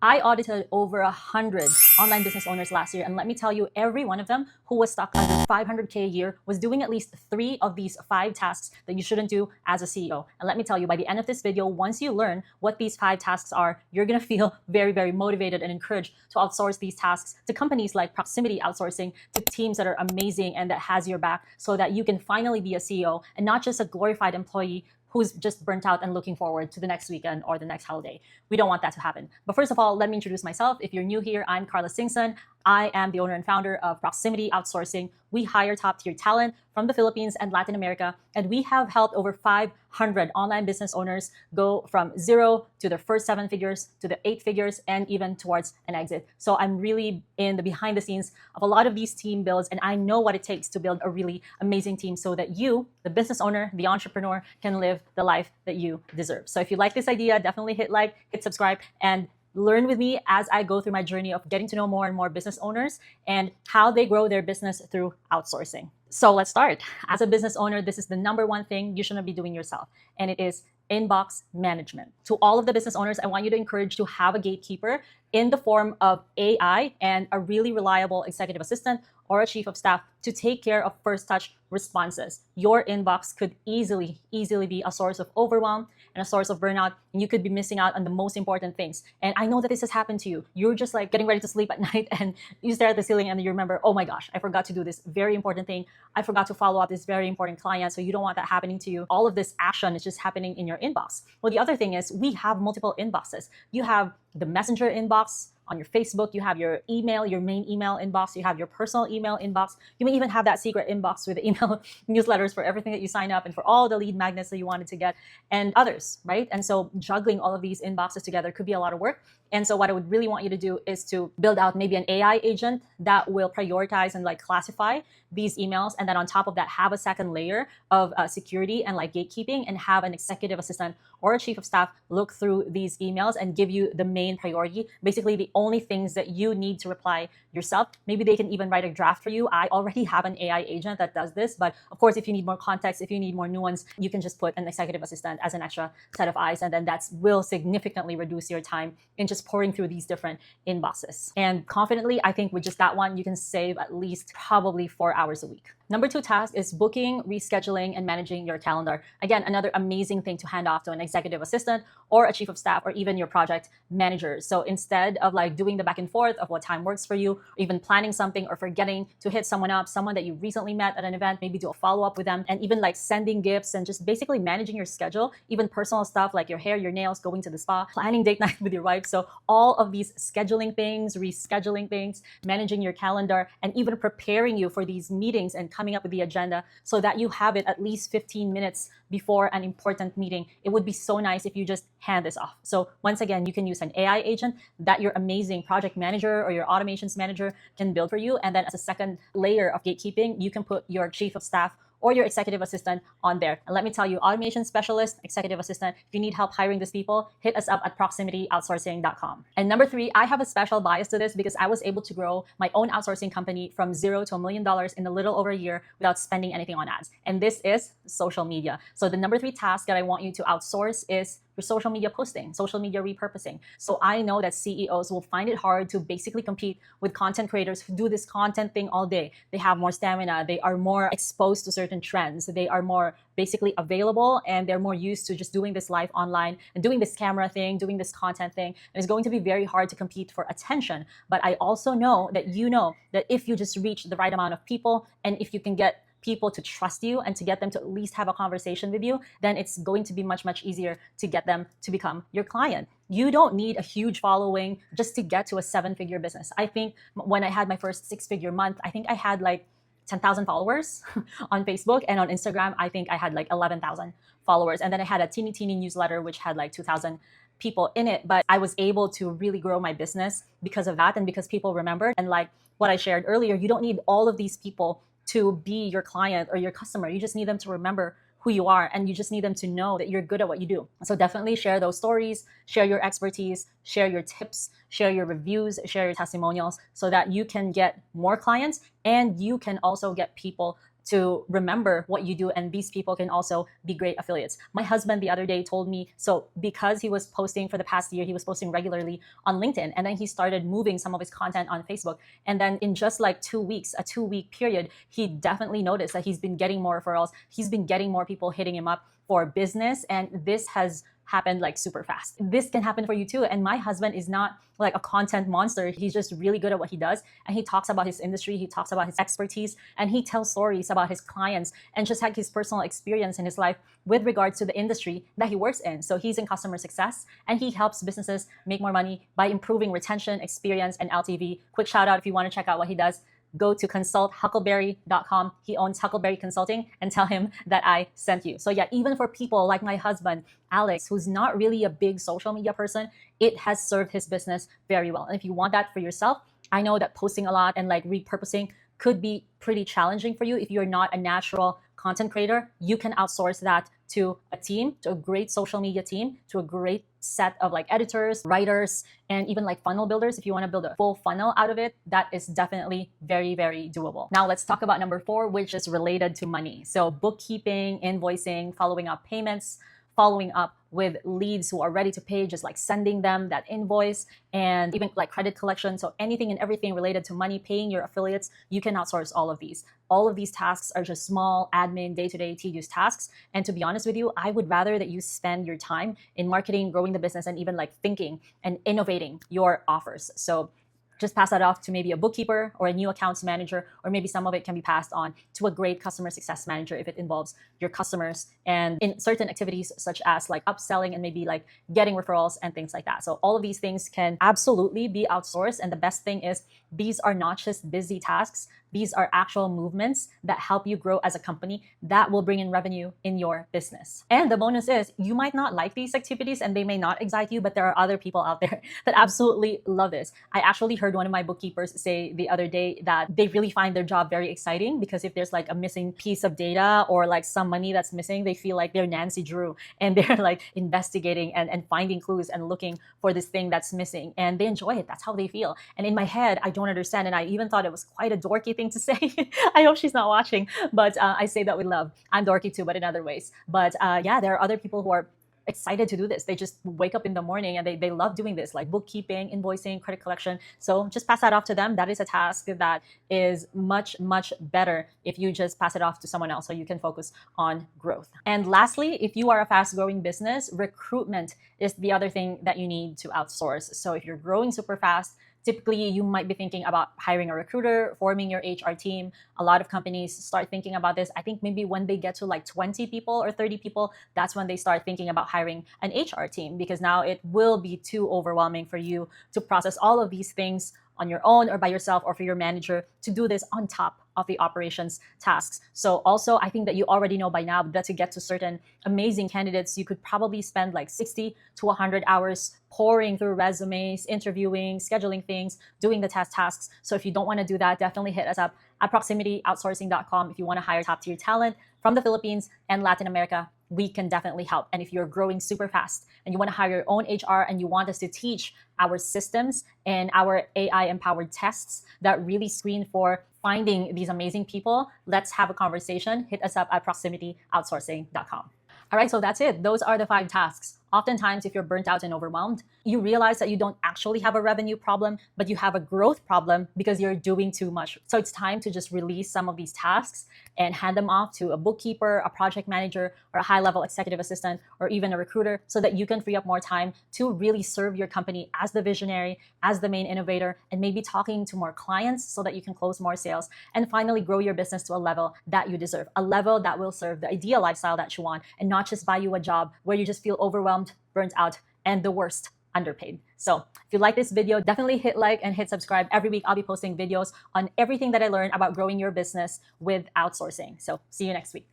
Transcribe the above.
I audited over 100 online business owners last year, and let me tell you, every one of them who was stuck under 500K a year was doing at least 3 of these 5 tasks that you shouldn't do as a CEO. And let me tell you, by the end of this video, once you learn what these 5 tasks are, you're gonna feel very, very motivated and encouraged to outsource these tasks to companies like Proximity Outsourcing, to teams that are amazing and that has your back, so that you can finally be a CEO and not just a glorified employee who's just burnt out and looking forward to the next weekend or the next holiday. We don't want that to happen. But first of all, let me introduce myself. If you're new here, I'm Karla Singson. I am the owner and founder of Proximity Outsourcing. We hire top-tier talent from the Philippines and Latin America, and we have helped over 500 online business owners go from 0 to their first 7 figures, to the 8 figures, and even towards an exit. So I'm really in the behind the scenes of a lot of these team builds, and I know what it takes to build a really amazing team so that you, the business owner, the entrepreneur, can live the life that you deserve. So if you like this idea, definitely hit like, hit subscribe, and learn with me as I go through my journey of getting to know more and more business owners and how they grow their business through outsourcing. So let's start. As a business owner, this is the number one thing you shouldn't be doing yourself, and it is inbox management. To all of the business owners, I want you to encourage to have a gatekeeper in the form of AI and a really reliable executive assistant or a chief of staff to take care of first touch responses. Your inbox could easily be a source of overwhelm and a source of burnout, and you could be missing out on the most important things. And I know that this has happened to you. You're just like getting ready to sleep at night and you stare at the ceiling and you remember, oh my gosh, I forgot to do this very important thing. I forgot to follow up this very important client. So you don't want that happening to you. All of this action is just happening in your inbox. Well, the other thing is we have multiple inboxes. You have the messenger inbox on your Facebook, you have your email, your main email inbox, you have your personal email inbox. You may even have that secret inbox with the email newsletters for everything that you sign up and for all the lead magnets that you wanted to get and others, right? And so juggling all of these inboxes together could be a lot of work. And so what I would really want you to do is to build out maybe an AI agent that will prioritize and like classify these emails. And then on top of that, have a second layer of security and like gatekeeping, and have an executive assistant or a chief of staff look through these emails and give you the main priority, basically the only things that you need to reply yourself. Maybe they can even write a draft for you. I already have an AI agent that does this, but of course, if you need more context, if you need more nuance, you can just put an executive assistant as an extra set of eyes, and then that will significantly reduce your time in just pouring through these different inboxes. And confidently, I think with just that one, you can save at least probably 4 hours a week. Number 2 task is booking, rescheduling, and managing your calendar. Again, another amazing thing to hand off to an executive assistant or a chief of staff or even your project manager. So instead of like doing the back and forth of what time works for you, or even planning something or forgetting to hit someone up, someone that you recently met at an event, maybe do a follow-up with them, and even like sending gifts and just basically managing your schedule, even personal stuff like your hair, your nails, going to the spa, planning date night with your wife. So all of these scheduling things, rescheduling things, managing your calendar, and even preparing you for these meetings and coming up with the agenda so that you have it at least 15 minutes before an important meeting. It would be so nice if you just hand this off. So once again, you can use an AI agent that your amazing project manager or your automations manager can build for you. And then as a second layer of gatekeeping, you can put your chief of staff or your executive assistant on there. And let me tell you, automation specialist, executive assistant, if you need help hiring these people, hit us up at proximityoutsourcing.com. And number 3, I have a special bias to this because I was able to grow my own outsourcing company from 0 to $1 million in a little over a year without spending anything on ads. And this is social media. So the number 3 task that I want you to outsource is your social media posting, social media repurposing. So I know that CEOs will find it hard to basically compete with content creators who do this content thing all day. They have more stamina, they are more exposed to certain trends, they are more basically available, and they're more used to just doing this live online and doing this camera thing, doing this content thing. And it's going to be very hard to compete for attention. But I also know that if you just reach the right amount of people, and if you can get people to trust you and to get them to at least have a conversation with you, then it's going to be much easier to get them to become your client. You don't need a huge following just to get to a 7-figure business. I think when I had my first 6-figure month, I think I had like 10,000 followers on Facebook, and on Instagram, I think I had like 11,000 followers. And then I had a teeny newsletter, which had like 2,000 people in it. But I was able to really grow my business because of that and because people remembered. And like what I shared earlier, you don't need all of these people to be your client or your customer. You just need them to remember who you are, and you just need them to know that you're good at what you do. So definitely share those stories, share your expertise, share your tips, share your reviews, share your testimonials so that you can get more clients, and you can also get people to remember what you do, and these people can also be great affiliates. My husband the other day told me, so because he was posting for the past year, he was posting regularly on LinkedIn, and then he started moving some of his content on Facebook, and then in just like 2 weeks, a 2-week period, he definitely noticed that he's been getting more referrals, he's been getting more people hitting him up for business, and this has happened like super fast. This can happen for you too. And my husband is not like a content monster. He's just really good at what he does. And he talks about his industry. He talks about his expertise, and he tells stories about his clients and just like his personal experience in his life with regards to the industry that he works in. So he's in customer success, and he helps businesses make more money by improving retention, experience, and LTV. Quick shout out if you want to check out what he does. Go to consulthuckleberry.com. He owns Huckleberry Consulting, and tell him that I sent you. So yeah, even for people like my husband, Alex, who's not really a big social media person, it has served his business very well. And if you want that for yourself, I know that posting a lot and like repurposing could be pretty challenging for you. If you're not a natural content creator, you can outsource that to a team, to a great social media team, to a great set of like editors, writers, and even like funnel builders. If you want to build a full funnel out of it, that is definitely very, very doable. Now let's talk about number 4, which is related to money. So bookkeeping, invoicing, following up payments, following up with leads who are ready to pay, just like sending them that invoice, and even like credit collection. So anything and everything related to money, paying your affiliates, you can outsource all of these. All of these tasks are just small admin, day-to-day tedious tasks. And to be honest with you, I would rather that you spend your time in marketing, growing the business, and even like thinking and innovating your offers. So just pass that off to maybe a bookkeeper or a new accounts manager, or maybe some of it can be passed on to a great customer success manager if it involves your customers and in certain activities such as like upselling and maybe like getting referrals and things like that. So all of these things can absolutely be outsourced. And the best thing is these are not just busy tasks. These are actual movements that help you grow as a company that will bring in revenue in your business. And the bonus is you might not like these activities and they may not excite you, but there are other people out there that absolutely love this. I actually heard one of my bookkeepers say the other day that they really find their job very exciting, because if there's like a missing piece of data or like some money that's missing, they feel like they're Nancy Drew and they're like investigating and finding clues and looking for this thing that's missing, and they enjoy it. That's how they feel. And in my head, I don't understand. And I even thought it was quite a dorky thing to say. I hope she's not watching, but I say that with love. I'm dorky too, but in other ways. But yeah, there are other people who are excited to do this. They just wake up in the morning and they love doing this, like bookkeeping, invoicing, credit collection. So just pass that off to them. That is a task that is much, much better if you just pass it off to someone else so you can focus on growth. And lastly, if you are a fast growing business, recruitment is the other thing that you need to outsource. So if you're growing super fast, typically, you might be thinking about hiring a recruiter, forming your HR team. A lot of companies start thinking about this. I think maybe when they get to like 20 people or 30 people, that's when they start thinking about hiring an HR team, because now it will be too overwhelming for you to process all of these things on your own or by yourself, or for your manager to do this on top of the operations tasks. So also, I think that you already know by now that to get to certain amazing candidates, you could probably spend like 60 to 100 hours pouring through resumes, interviewing, scheduling things, doing the test tasks. So if you don't want to do that, definitely hit us up at proximityoutsourcing.com. If you want to hire top tier talent from the Philippines and Latin America, we can definitely help. And if you're growing super fast and you want to hire your own HR and you want us to teach our systems and our AI empowered tests that really screen for finding these amazing people, let's have a conversation. Hit us up at proximityoutsourcing.com. All right, so that's it. Those are the 5 tasks. Oftentimes, if you're burnt out and overwhelmed, you realize that you don't actually have a revenue problem, but you have a growth problem because you're doing too much. So it's time to just release some of these tasks and hand them off to a bookkeeper, a project manager, or a high-level executive assistant, or even a recruiter, so that you can free up more time to really serve your company as the visionary, as the main innovator, and maybe talking to more clients so that you can close more sales and finally grow your business to a level that you deserve, a level that will serve the ideal lifestyle that you want, and not just buy you a job where you just feel overwhelmed, burnt out, and the worst, underpaid. So if you like this video, definitely hit like and hit subscribe. Every week, I'll be posting videos on everything that I learned about growing your business with outsourcing. So see you next week.